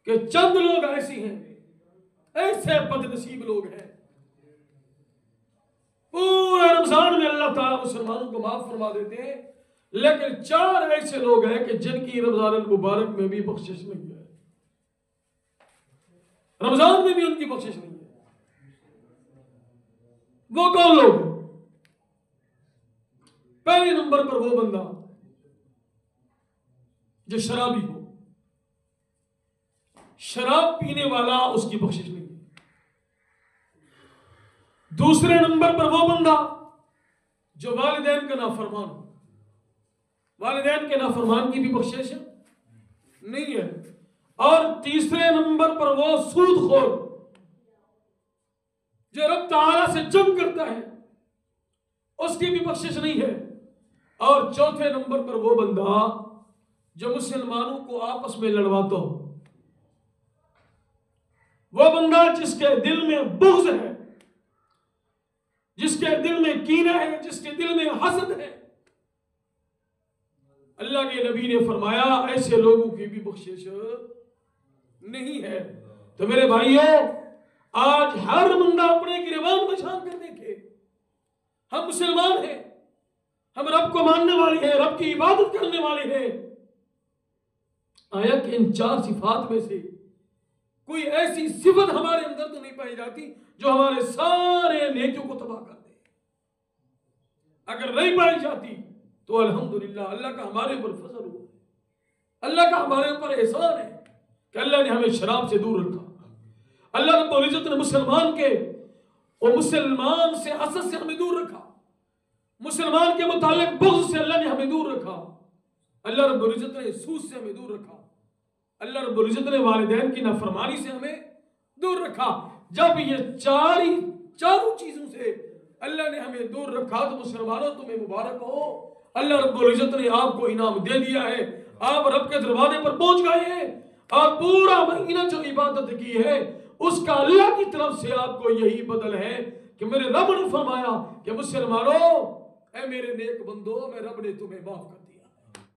کہ چند لوگ ایسی ہیں، ایسے بد نصیب لوگ ہیں، پورا رمضان میں اللہ تعالیٰ مسلمانوں کو معاف فرما دیتے ہیں، لیکن 4 ایسے لوگ ہیں کہ جن کی رمضان المبارک میں بھی بخشش نہیں ہے، رمضان میں بھی ان کی بخشش نہیں ہے۔ وہ کون لوگ ہیں؟ پہلے نمبر پر وہ بندہ جو شرابی ہو، شراب پینے والا، اس کی بخشش نہیں ہے۔ دوسرے نمبر پر وہ بندہ جو والدین کا نافرمان ہو، والدین کے نافرمان کی بھی بخشش نہیں ہے۔ اور تیسرے نمبر پر وہ سود خور جو رب تعالیٰ سے جنگ کرتا ہے، اس کی بھی بخشش نہیں ہے۔ اور چوتھے نمبر پر وہ بندہ جو مسلمانوں کو آپس میں لڑواتا ہو، وہ بندہ جس کے دل میں بغض ہے، جس کے دل میں کینہ ہے، جس کے دل میں حسد ہے، اللہ کے نبی نے فرمایا ایسے لوگوں کی بھی بخشش نہیں ہے۔ تو میرے بھائیوں، آج ہر بندہ اپنے گریبان میں جھانک کر دیکھے، ہم مسلمان ہیں، ہم رب کو ماننے والے ہیں، رب کی عبادت کرنے والے ہیں، آیا کہ ان 4 صفات میں سے کوئی ایسی صفت ہمارے اندر تو نہیں پائی جاتی جو ہمارے سارے نیکیوں کو تباہ کر دے؟ اگر نہیں پائی جاتی تو الحمدللہ اللہ کا ہمارے اوپر فضل ہوا، اللہ کا ہمارے اوپر احسان ہے کہ اللہ نے ہمیں شراب سے دور رکھا، اللہ رب العزت نے مسلمان کے اور مسلمان سے حسد سے ہمیں دور رکھا، مسلمان کے متعلق بغض سے اللہ نے ہمیں دور رکھا، اللہ رب العزت نے سود سے ہمیں دور رکھا، اللہ رب العزت نے والدین کی نافرمانی سے ہمیں دور رکھا۔ جب یہ چاروں چیزوں سے اللہ نے ہمیں دور رکھا تو مسلمانوں تمہیں مبارک ہو، اللہ رب العزت نے آپ کو انعام دے دیا ہے، آپ رب کے دروازے پر پہنچ گئے ہیں، آپ پورا مہینہ جو عبادت کی ہے اس کا اللہ کی طرف سے آپ کو یہی بدل ہے کہ میرے رب نے فرمایا کہ مسلمانوں، اے میرے نیک بندو، میں رب نے تمہیں معاف کر